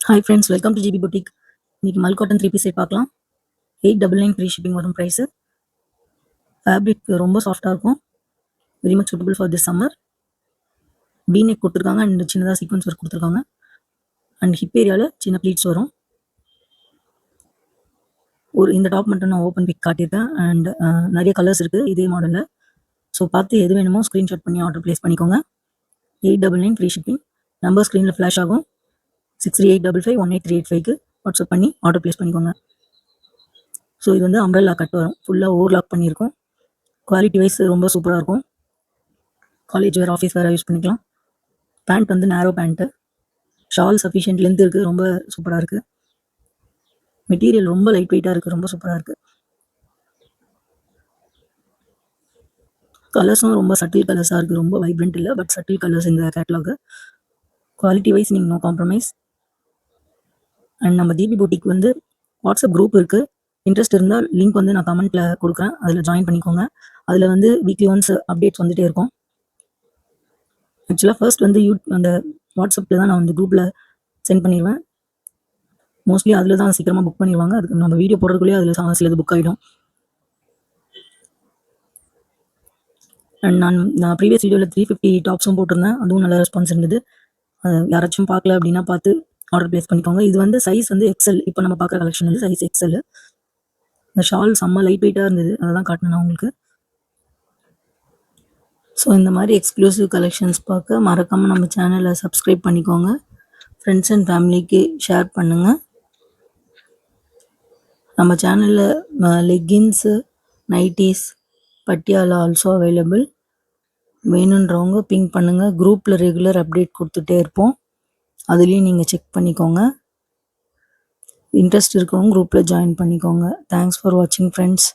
Hi friends, welcome to GB boutique. இன்னைக்கு mul cotton 3 piece set பார்க்கலாம். 899 free shipping வரும் price. Fabric ரொம்ப சாஃப்டாக இருக்கும். Very much suitable for this summer. V neck கொடுத்துருக்காங்க அண்ட் சின்னதாக சீக்வன்ஸ் ஒர்க் கொடுத்துருக்காங்க. அண்ட் ஹிப் ஏரியாவில் சின்ன ப்ளீட்ஸ் வரும். இந்த டாப் மட்டும் நான் ஓப்பன் பிக் காட்டியிருக்கேன். அண்ட் நிறைய கலர்ஸ் இருக்குது இதே மாடலில். ஸோ பார்த்து எது வேணுமோ ஸ்க்ரீன்ஷாட் பண்ணி ஆர்டர் ப்ளேஸ் பண்ணிக்கோங்க. 899 ஃப்ரீ ஷிப்பிங். நம்பர் ஸ்க்ரீனில் ஃப்ளாஷ் ஆகும். 6385518385க்கு வாட்ஸ்அப் பண்ணி ஆர்டர் ப்ளேஸ் பண்ணிக்கோங்க. ஸோ இது வந்து அம்ப்ரெல்லா கட் வரும். ஃபுல்லாக ஓவர்லாக் பண்ணியிருக்கோம். குவாலிட்டி வைஸ் ரொம்ப சூப்பராக இருக்கும். காலேஜ் வேறு ஆஃபீஸ் வேறு யூஸ் பண்ணிக்கலாம். பேண்ட் வந்து நேரோ பேண்ட்டு. ஷால் சஃபிஷியன்ட் லென்த் இருக்குது. ரொம்ப சூப்பராக இருக்குது. மெட்டீரியல் ரொம்ப லைட் வெயிட்டாக இருக்குது. ரொம்ப சூப்பராக இருக்குது. கலர்ஸும் ரொம்ப சட்டில் கலர்ஸாக இருக்குது. ரொம்ப வைப்ரண்ட் இல்லை, பட் சட்டில் கலர்ஸ் இந்த கேட்லாகு. குவாலிட்டி வைஸ் நீங்கள் நோ காம்ப்ரமைஸ். அண்ட் நம்ம ஜிபி புட்டிக் வந்து வாட்ஸ்அப் குரூப் இருக்குது. இன்ட்ரெஸ்ட் இருந்தால் லிங்க் வந்து நான் கமெண்ட்டில் கொடுக்குறேன். அதில் ஜாயின் பண்ணிக்கோங்க. அதில் வந்து வீக்லி ஒன்ஸ் அப்டேட்ஸ் வந்துகிட்டே இருக்கும். ஆக்சுவலாக ஃபர்ஸ்ட் வந்து அந்த வாட்ஸ்அப்பில் தான் நான் வந்து குரூப்பில் சென்ட் பண்ணிடுவேன். மோஸ்ட்லி அதில் தான் சீக்கிரமாக புக் பண்ணிடுவாங்க. அதுக்கு நம்ம வீடியோ போடுறதுக்குள்ளேயே அதில் சிலது புக் ஆகிடும். அண்ட் நான் ப்ரீவியஸ் வீடியோவில் 350 டாப்ஸும் போட்டிருந்தேன். அதுவும் நல்ல ரெஸ்பான்ஸ் இருந்தது. யாராச்சும் பார்க்கல அப்படின்னா பார்த்து ஆர்டர் ப்ளேஸ் பண்ணிக்கோங்க. இது வந்து சைஸ் வந்து எக்ஸல். இப்போ நம்ம பார்க்குற கலெக்ஷன் வந்து சைஸ் எக்ஸல். இந்த ஷால் செம்ம லைட் வெயிட்டாக இருந்தது. அதை தான் காட்டினேன் நான் உங்களுக்கு. ஸோ இந்த மாதிரி எக்ஸ்க்ளூசிவ் கலெக்ஷன்ஸ் பார்க்க மறக்காமல் நம்ம சேனலை சப்ஸ்கிரைப் பண்ணிக்கோங்க. ஃப்ரெண்ட்ஸ் அண்ட் ஃபேமிலிக்கு ஷேர் பண்ணுங்கள். நம்ம சேனலில் leggings, nighties, Patiala also available. வேணுன்றவங்க பிங்க் பண்ணுங்கள். குரூப்பில் ரெகுலர் அப்டேட் கொடுத்துட்டே இருப்போம். அதுலேயும் நீங்கள் செக் பண்ணிக்கோங்க. இன்ட்ரெஸ்ட் இருக்கவங்க குரூப்பில் ஜாயின் பண்ணிக்கோங்க. தேங்க்ஸ் ஃபார் வாட்சிங் ஃப்ரெண்ட்ஸ்.